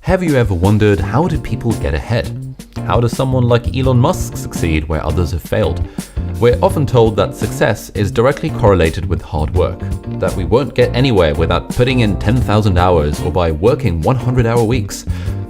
Have you ever wondered, how do people get ahead? How does someone like Elon Musk succeed where others have failed? We're often told that success is directly correlated with hard work, that we won't get anywhere without putting in 10,000 hours or by working 100-hour weeks.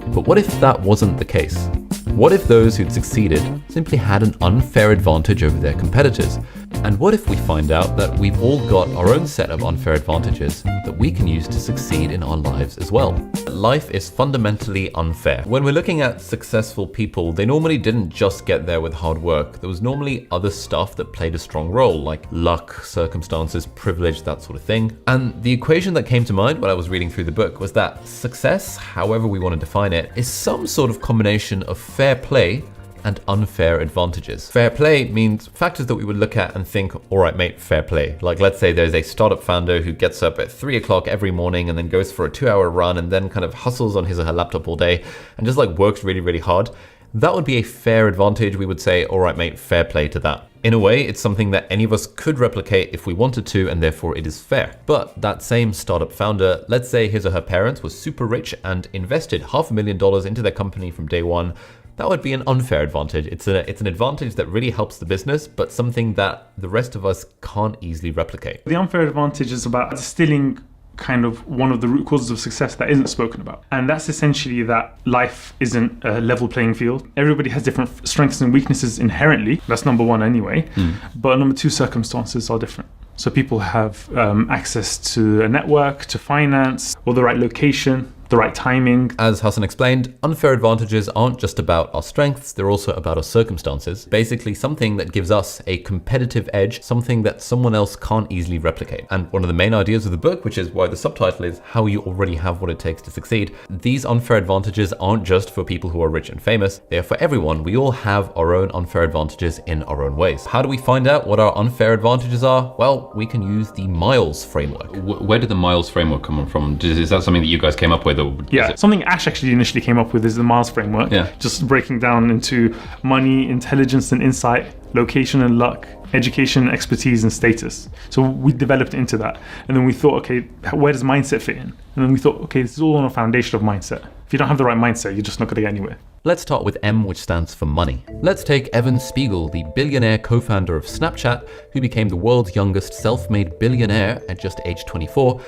But what if that wasn't the case? What if those who'd succeeded simply had an unfair advantage over their competitors? And what if we find out that we've all got our own set of unfair advantages that we can use to succeed in our lives as well? Life is fundamentally unfair. When we're looking at successful people, they normally didn't just get there with hard work. There was normally other stuff that played a strong role, like luck, circumstances, privilege, that sort of thing. And the equation that came to mind when I was reading through the book was that success, however we want to define it, is some sort of combination of fair play and unfair advantages. Fair play means factors that we would look at and think, all right, mate, fair play. Like, let's say there's a startup founder who gets up at 3 o'clock every morning and then goes for a 2-hour run and then kind of hustles on his or her laptop all day and just like works really, really hard. That would be a fair advantage. We would say, all right, mate, fair play to that. In a way, it's something that any of us could replicate if we wanted to, and therefore it is fair. But that same startup founder, let's say his or her parents were super rich and invested $500,000 into their company from day one. That would be an unfair advantage. It's an advantage that really helps the business, but something that the rest of us can't easily replicate. The unfair advantage is about distilling kind of one of the root causes of success that isn't spoken about. And that's essentially that life isn't a level playing field. Everybody has different strengths and weaknesses inherently. That's number one anyway. But number two, circumstances are different. So people have access to a network, to finance, or the right location, the right timing. As Hassan explained, unfair advantages aren't just about our strengths, they're also about our circumstances. Basically something that gives us a competitive edge, something that someone else can't easily replicate. And one of the main ideas of the book, which is why the subtitle is How You Already Have What It Takes to Succeed, these unfair advantages aren't just for people who are rich and famous, they are for everyone. We all have our own unfair advantages in our own ways. How do we find out what our unfair advantages are? Well, we can use the Miles framework. Where did the Miles framework come from? Is that something that you guys came up with? Yeah, something Ash actually initially came up with is the Miles framework. Yeah. Just breaking down into money, intelligence and insight, location and luck, education, expertise and status. So we developed into that. And then we thought, okay, where does mindset fit in? And then we thought, okay, this is all on a foundation of mindset. If you don't have the right mindset, you're just not going to get anywhere. Let's start with M, which stands for money. Let's take Evan Spiegel, the billionaire co-founder of Snapchat, who became the world's youngest self-made billionaire at just age 24.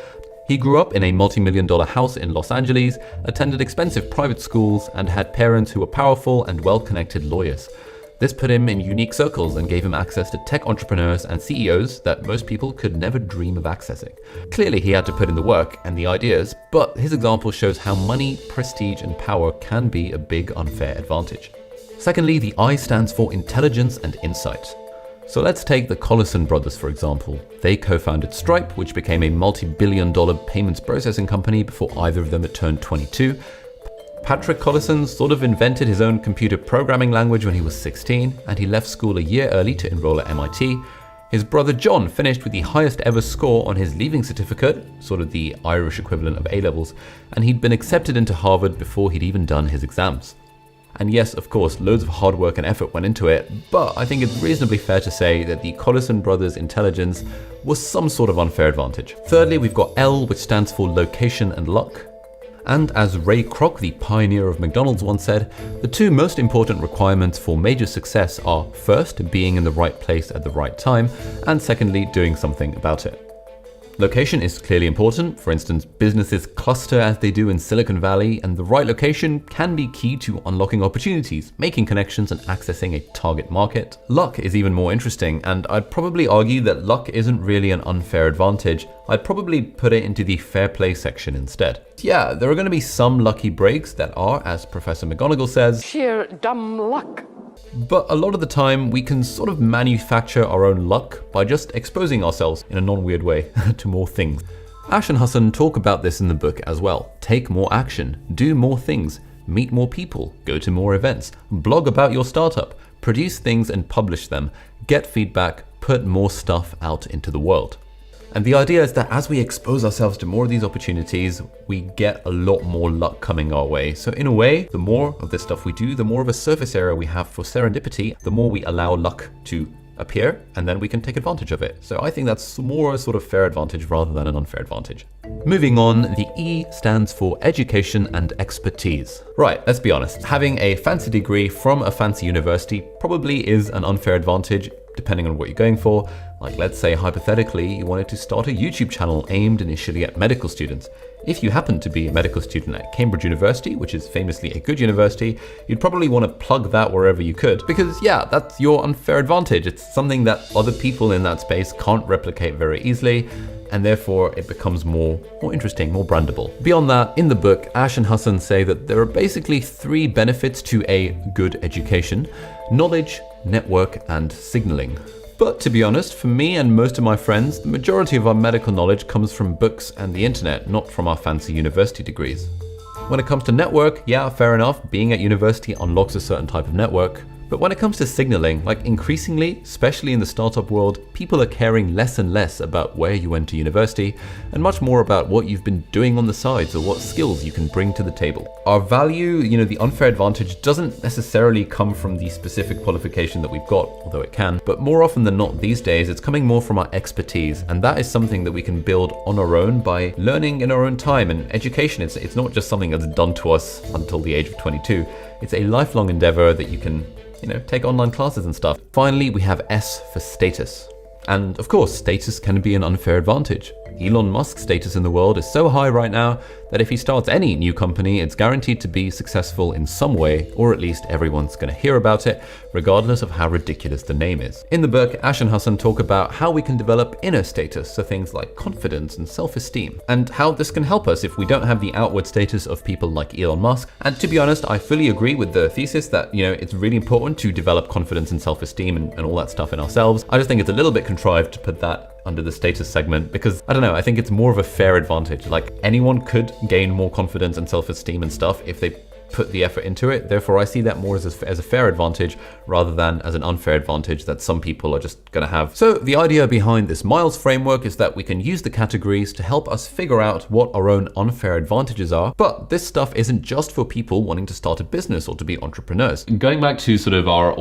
He grew up in a multi-million-dollar house in Los Angeles, attended expensive private schools, and had parents who were powerful and well-connected lawyers. This put him in unique circles and gave him access to tech entrepreneurs and CEOs that most people could never dream of accessing. Clearly, he had to put in the work and the ideas, but his example shows how money, prestige, and power can be a big unfair advantage. Secondly, the I stands for intelligence and insight. So let's take the Collison brothers, for example. They co-founded Stripe, which became a multi-billion-dollar payments processing company before either of them had turned 22. Patrick Collison sort of invented his own computer programming language when he was 16, and he left school a year early to enroll at MIT. His brother John finished with the highest ever score on his leaving certificate, sort of the Irish equivalent of A-levels, and he'd been accepted into Harvard before he'd even done his exams. And yes, of course, loads of hard work and effort went into it, but I think it's reasonably fair to say that the Collison brothers' intelligence was some sort of unfair advantage. Thirdly, we've got L, which stands for location and luck. And as Ray Kroc, the pioneer of McDonald's, once said, the two most important requirements for major success are first, being in the right place at the right time, and secondly, doing something about it. Location is clearly important. For instance, businesses cluster as they do in Silicon Valley, and the right location can be key to unlocking opportunities, making connections, and accessing a target market. Luck is even more interesting, and I'd probably argue that luck isn't really an unfair advantage. I'd probably put it into the fair play section instead. Yeah, there are going to be some lucky breaks that are, as Professor McGonagall says, sheer dumb luck. But a lot of the time, we can sort of manufacture our own luck by just exposing ourselves in a non-weird way to more things. Ash and Hassan talk about this in the book as well. Take more action, do more things, meet more people, go to more events, blog about your startup, produce things and publish them, get feedback, put more stuff out into the world. And the idea is that as we expose ourselves to more of these opportunities, we get a lot more luck coming our way. So in a way, the more of this stuff we do, the more of a surface area we have for serendipity, the more we allow luck to appear, and then we can take advantage of it. So I think that's more a sort of fair advantage rather than an unfair advantage. Moving on, the E stands for education and expertise. Right, let's be honest. Having a fancy degree from a fancy university probably is an unfair advantage depending on what you're going for. Like, let's say hypothetically you wanted to start a YouTube channel aimed initially at medical students. If you happen to be a medical student at Cambridge University, which is famously a good university, you'd probably want to plug that wherever you could, because yeah, that's your unfair advantage. It's something that other people in that space can't replicate very easily, and therefore it becomes more interesting, more brandable. Beyond that, in the book, Ash and Hassan say that there are basically 3 benefits to a good education: knowledge, network, and signaling. But to be honest, for me and most of my friends, the majority of our medical knowledge comes from books and the internet, not from our fancy university degrees. When it comes to network, yeah, fair enough, being at university unlocks a certain type of network. But when it comes to signaling, like increasingly, especially in the startup world, people are caring less and less about where you went to university and much more about what you've been doing on the sides or what skills you can bring to the table. Our value, the unfair advantage doesn't necessarily come from the specific qualification that we've got, although it can, but more often than not these days, it's coming more from our expertise, and that is something that we can build on our own by learning in our own time. And education, it's not just something that's done to us until the age of 22. It's a lifelong endeavor that you can take online classes and stuff. Finally, we have S for status. And of course, status can be an unfair advantage. Elon Musk's status in the world is so high right now that if he starts any new company, it's guaranteed to be successful in some way, or at least everyone's going to hear about it, regardless of how ridiculous the name is. In the book, Ash and Hassan talk about how we can develop inner status, so things like confidence and self-esteem, and how this can help us if we don't have the outward status of people like Elon Musk. And to be honest, I fully agree with the thesis that, it's really important to develop confidence and self-esteem and all that stuff in ourselves. I just think it's a little bit contrived to put that under the status segment because, I don't know, I think it's more of a fair advantage. Like, anyone could gain more confidence and self-esteem and stuff if they put the effort into it. Therefore, I see that more as a fair advantage rather than as an unfair advantage that some people are just going to have. So the idea behind this Miles framework is that we can use the categories to help us figure out what our own unfair advantages are. But this stuff isn't just for people wanting to start a business or to be entrepreneurs. Going back to sort of our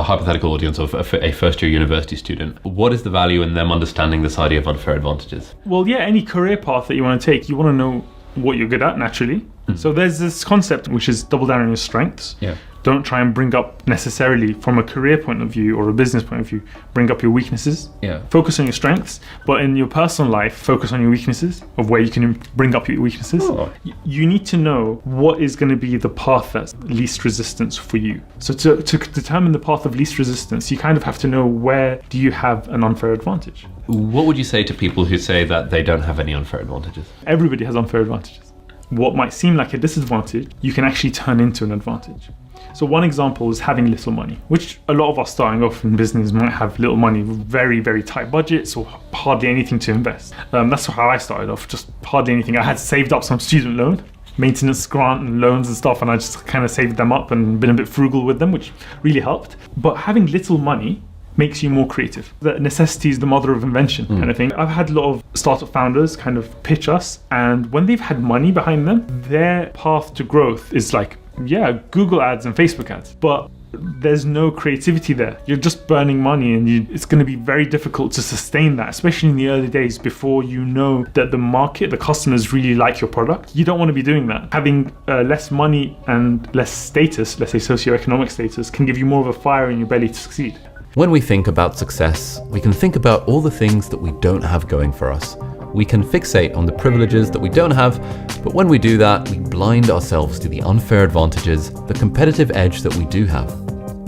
hypothetical audience of a first-year university student, what is the value in them understanding this idea of unfair advantages? Well, yeah, any career path that you want to take, you want to know what you're good at naturally. So there's this concept which is double down on your strengths. Yeah. Don't try and bring up necessarily from a career point of view or a business point of view, bring up your weaknesses. Yeah. Focus on your strengths, but in your personal life, focus on your weaknesses of where you can bring up your weaknesses. Oh. You need to know what is going to be the path that's least resistance for you. So to determine the path of least resistance, you kind of have to know where do you have an unfair advantage. What would you say to people who say that they don't have any unfair advantages? Everybody has unfair advantages. What might seem like a disadvantage, you can actually turn into an advantage. So one example is having little money, which a lot of us starting off in business might have little money, very, very tight budgets or hardly anything to invest. That's how I started off, just hardly anything. I had saved up some student loan, maintenance grant and loans and stuff, and I just kind of saved them up and been a bit frugal with them, which really helped. But having little money makes you more creative. The necessity is the mother of invention kind of thing. I've had a lot of startup founders kind of pitch us, and when they've had money behind them, their path to growth is like, yeah, Google ads and Facebook ads, but there's no creativity there. You're just burning money, and it's going to be very difficult to sustain that, especially in the early days before you know that the market, the customers really like your product. You don't want to be doing that. Having less money and less status, let's say socioeconomic status, can give you more of a fire in your belly to succeed. When we think about success, we can think about all the things that we don't have going for us. We can fixate on the privileges that we don't have, but when we do that, we blind ourselves to the unfair advantages, the competitive edge that we do have.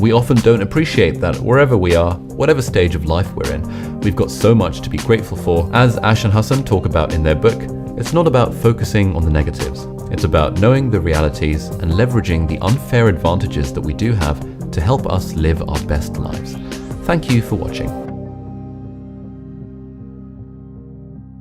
We often don't appreciate that wherever we are, whatever stage of life we're in, we've got so much to be grateful for. As Ash and Hassan talk about in their book, it's not about focusing on the negatives. It's about knowing the realities and leveraging the unfair advantages that we do have to help us live our best lives. Thank you for watching.